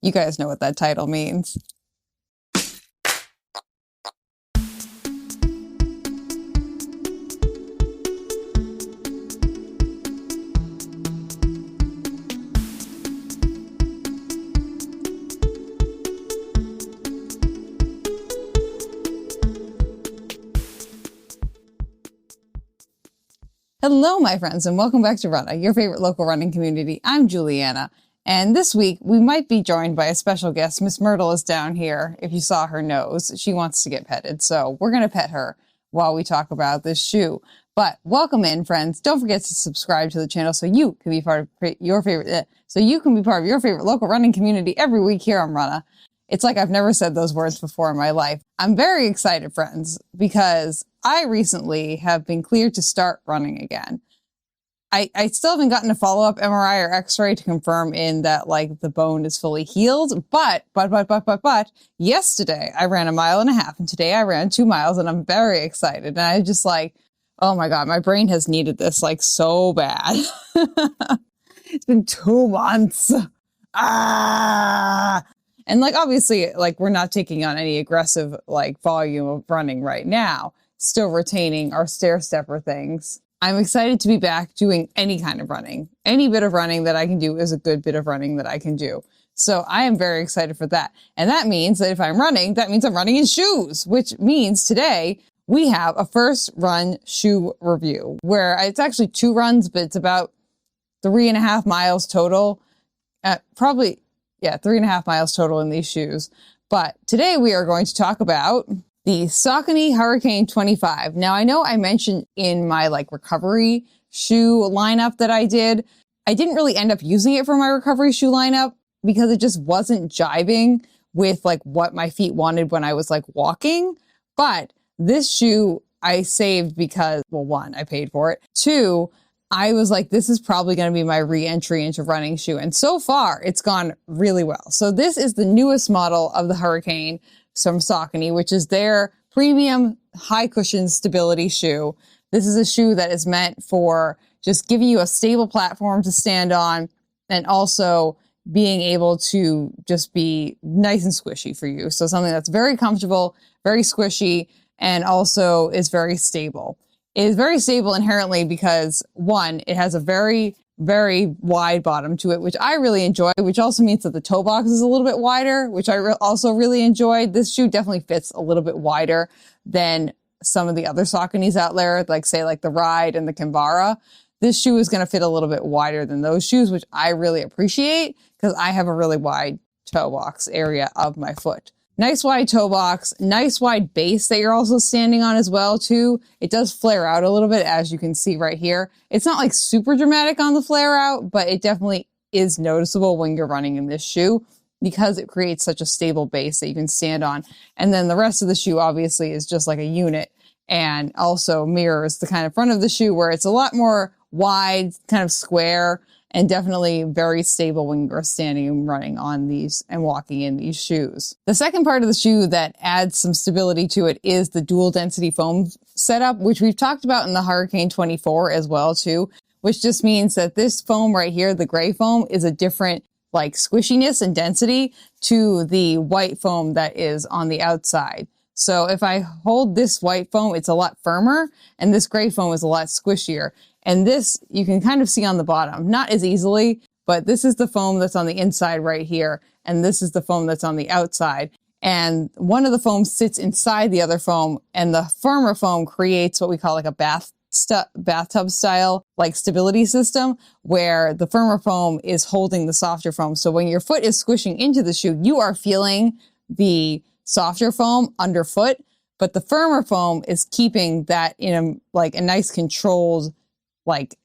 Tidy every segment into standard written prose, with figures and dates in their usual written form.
You guys know what that title means. Hello, my friends, and welcome back to Runnah, your favorite local running community. I'm Juliana, and this week we might be joined by a special guest. Miss Myrtle is down here. If you saw her nose, she wants to get petted, so we're going to pet her while we talk about this shoe. But welcome in, friends. Don't forget to subscribe to the channel so you can be part of your favorite local running community every week here on Runnah. It's like I've never said those words before in my life. I'm very excited, friends, because I recently have been cleared to start running again. I still haven't gotten a follow-up MRI or X-ray to confirm in that, like, the bone is fully healed. But yesterday I ran 1.5 miles and today I ran 2 miles and I'm very excited. And I just like, oh my God, my brain has needed this like so bad. It's been 2 months. And like, obviously, like we're not taking on any aggressive like volume of running right now, still retaining our stair stepper things. I'm excited to be back doing any kind of running. Any bit of running that I can do is a good bit of running that I can do. So I am very excited for that. And that means that if I'm running, that means I'm running in shoes, which means today we have a first run shoe review where it's actually 2 runs, but it's about 3.5 miles total. 3.5 miles total in these shoes. But today we are going to talk about the Saucony Hurricane 25. Now, I know I mentioned in my like recovery shoe lineup that I didn't really end up using it for my recovery shoe lineup because it just wasn't jiving with like what my feet wanted when I was like walking. But this shoe I saved because, well, 1, I paid for it. 2, I was like, this is probably going to be my re-entry into running shoe. And so far, it's gone really well. So this is the newest model of the Hurricane from Saucony, which is their premium high cushion stability shoe. This is a shoe that is meant for just giving you a stable platform to stand on and also being able to just be nice and squishy for you. So something that's very comfortable, very squishy, and also is very stable. It is very stable inherently because 1, it has a very, very wide bottom to it, which I really enjoy, which also means that the toe box is a little bit wider, which I also really enjoyed. This shoe definitely fits a little bit wider than some of the other Sauconys out there, like say like the Ride and the Kinvara. This shoe is going to fit a little bit wider than those shoes, which I really appreciate because I have a really wide toe box area of my foot. Nice wide toe box, nice wide base that you're also standing on as well too. It does flare out a little bit as you can see right here. It's not like super dramatic on the flare out, but it definitely is noticeable when you're running in this shoe because it creates such a stable base that you can stand on. And then the rest of the shoe obviously is just like a unit and also mirrors the kind of front of the shoe where it's a lot more wide, kind of square, and definitely very stable when you're standing and running on these and walking in these shoes. The second part of the shoe that adds some stability to it is the dual density foam setup, which we've talked about in the Hurricane 24 as well too, which just means that this foam right here, the gray foam, is a different like squishiness and density to the white foam that is on the outside. So if I hold this white foam, it's a lot firmer, and this gray foam is a lot squishier. And this, you can kind of see on the bottom, not as easily, but this is the foam that's on the inside right here. And this is the foam that's on the outside. And one of the foams sits inside the other foam, and the firmer foam creates what we call like a bathtub style, like stability system, where the firmer foam is holding the softer foam. So when your foot is squishing into the shoe, you are feeling the softer foam underfoot, but the firmer foam is keeping that in a nice controlled like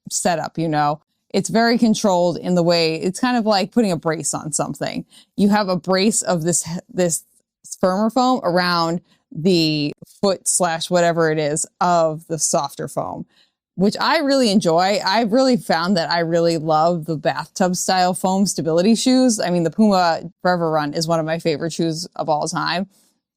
setup, you know. It's very controlled in the way, it's kind of like putting a brace on something. You have a brace of this firmer foam around the foot / whatever it is of the softer foam, which I really enjoy. I've really found that I really love the bathtub style foam stability shoes. I mean, the Puma Forever Run is one of my favorite shoes of all time.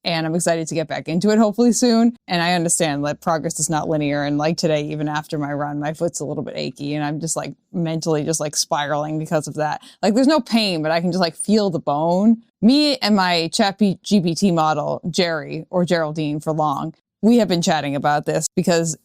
and I'm excited to get back into it hopefully soon. And I understand that progress is not linear. And like today, even after my run, my foot's a little bit achy and I'm just like mentally just like spiraling because of that. Like there's no pain, but I can just like feel the bone. Me and my chat GPT model, Jerry or Geraldine for long, we have been chatting about this because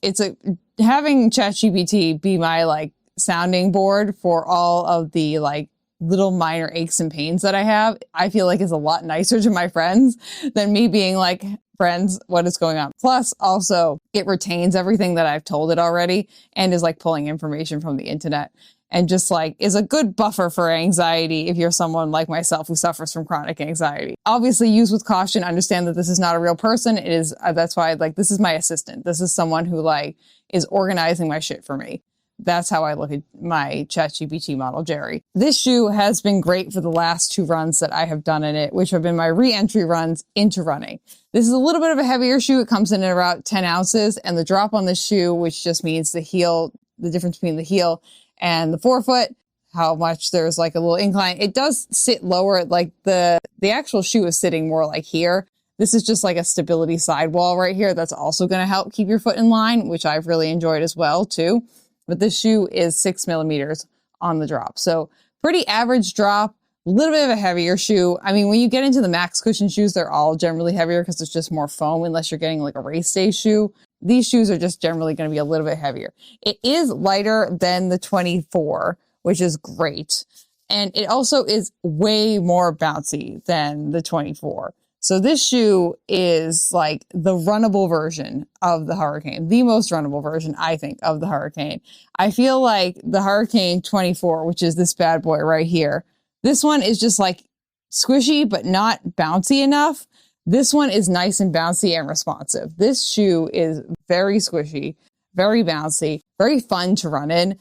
having ChatGPT be my like sounding board for all of the like little minor aches and pains that I have, I feel like is a lot nicer to my friends than me being like, friends, what is going on? Plus, also, it retains everything that I've told it already and is like pulling information from the internet and just like is a good buffer for anxiety if you're someone like myself who suffers from chronic anxiety. Obviously, use with caution, understand that this is not a real person. It is, that's why like this is my assistant. This is someone who like is organizing my shit for me. That's how I look at my ChatGPT model, Jerry. This shoe has been great for the last 2 runs that I have done in it, which have been my re-entry runs into running. This is a little bit of a heavier shoe. It comes in at about 10 ounces, and the drop on this shoe, which just means the heel, the difference between the heel and the forefoot, how much there's like a little incline. It does sit lower, like the actual shoe is sitting more like here. This is just like a stability sidewall right here. That's also going to help keep your foot in line, which I've really enjoyed as well too. But this shoe is 6 millimeters on the drop. So pretty average drop, a little bit of a heavier shoe. I mean, when you get into the max cushion shoes, they're all generally heavier because it's just more foam unless you're getting like a race day shoe. These shoes are just generally going to be a little bit heavier. It is lighter than the 24, which is great. And it also is way more bouncy than the 24. So this shoe is like the runnable version of the Hurricane, the most runnable version, I think, of the Hurricane. I feel like the Hurricane 24, which is this bad boy right here, this one is just like squishy, but not bouncy enough. This one is nice and bouncy and responsive. This shoe is very squishy, very bouncy, very fun to run in.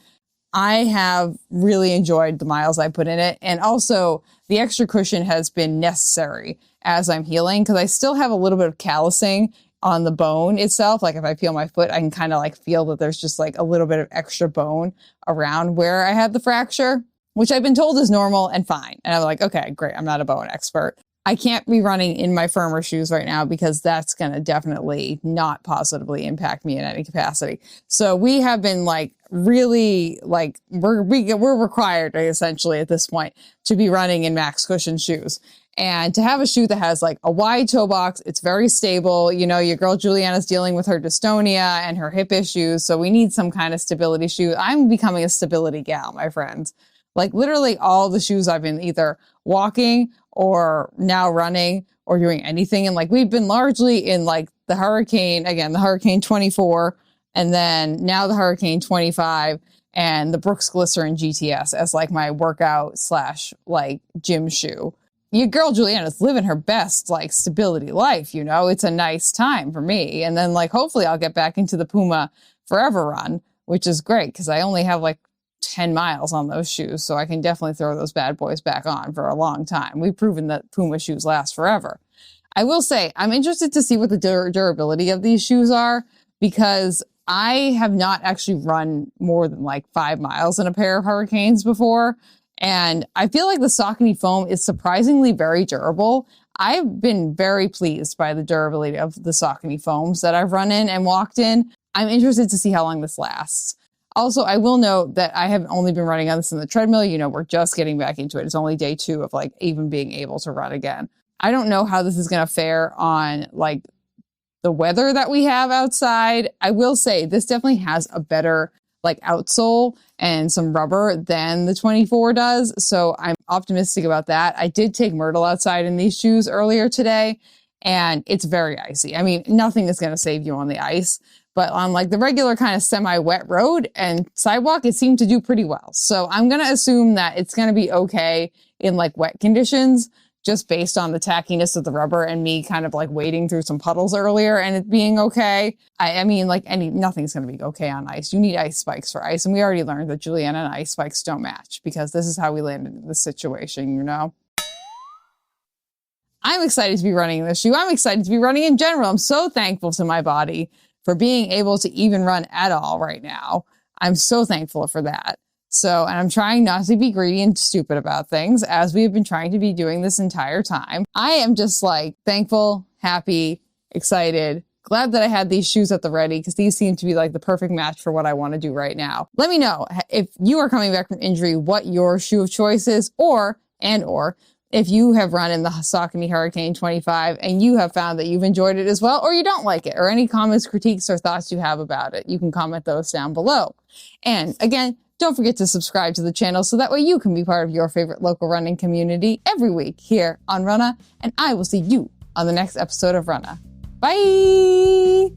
I have really enjoyed the miles I put in it. And also the extra cushion has been necessary as I'm healing because I still have a little bit of callousing on the bone itself. Like if I feel my foot, I can kind of like feel that there's just like a little bit of extra bone around where I had the fracture, which I've been told is normal and fine. And I'm like, okay, great. I'm not a bone expert. I can't be running in my firmer shoes right now because that's going to definitely not positively impact me in any capacity. So we have been like really like we're required essentially at this point to be running in max cushion shoes. And to have a shoe that has like a wide toe box, it's very stable. You know, your girl Juliana's dealing with her dystonia and her hip issues. So we need some kind of stability shoe. I'm becoming a stability gal, my friends. Like literally all the shoes I've been either walking or now running or doing anything. And like, we've been largely in like the Hurricane, again, the Hurricane 24, and then now the Hurricane 25 and the Brooks Glycerin GTS as like my workout / like gym shoe. Your girl Juliana's living her best like stability life, you know, it's a nice time for me. And then like, hopefully I'll get back into the Puma Forever run, which is great because I only have like 10 miles on those shoes. So I can definitely throw those bad boys back on for a long time. We've proven that Puma shoes last forever. I will say I'm interested to see what the durability of these shoes are because I have not actually run more than like 5 miles in a pair of Hurricanes before. And I feel like the Saucony foam is surprisingly very durable. I've been very pleased by the durability of the Saucony foams that I've run in and walked in. I'm interested to see how long this lasts. Also, I will note that I have only been running on this in the treadmill. You know, we're just getting back into it. It's only day 2 of like even being able to run again. I don't know how this is going to fare on like the weather that we have outside. I will say this definitely has a better like outsole and some rubber than the 24 does. So I'm optimistic about that. I did take Myrtle outside in these shoes earlier today and it's very icy. I mean, nothing is going to save you on the ice, but on like the regular kind of semi-wet road and sidewalk, it seemed to do pretty well. So I'm going to assume that it's going to be okay in like wet conditions, just based on the tackiness of the rubber and me kind of like wading through some puddles earlier and it being okay. I mean, like nothing's going to be okay on ice. You need ice spikes for ice. And we already learned that Juliana and ice spikes don't match because this is how we landed in this situation, you know? I'm excited to be running this shoe. I'm excited to be running in general. I'm so thankful to my body for being able to even run at all right now. I'm so thankful for that. So, and I'm trying not to be greedy and stupid about things as we have been trying to be doing this entire time. I am just like thankful, happy, excited. Glad that I had these shoes at the ready because these seem to be like the perfect match for what I want to do right now. Let me know if you are coming back from injury, what your shoe of choice is, or if you have run in the Saucony Hurricane 25 and you have found that you've enjoyed it as well, or you don't like it, or any comments, critiques, or thoughts you have about it. You can comment those down below. And again, don't forget to subscribe to the channel so that way you can be part of your favorite local running community every week here on Runnah. And I will see you on the next episode of Runnah. Bye!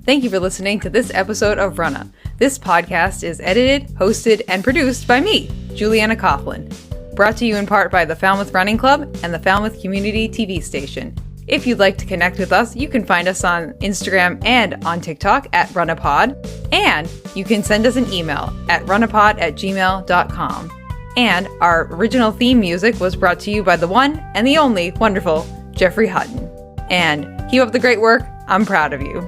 Thank you for listening to this episode of Runnah. This podcast is edited, hosted, and produced by me, Juliana Coughlin. Brought to you in part by the Falmouth Running Club and the Falmouth Community TV station. If you'd like to connect with us, you can find us on Instagram and on TikTok at RunnahPod. And you can send us an email at runnahpod@gmail.com. And our original theme music was brought to you by the one and the only wonderful Jeffrey Hutton. And keep up the great work. I'm proud of you.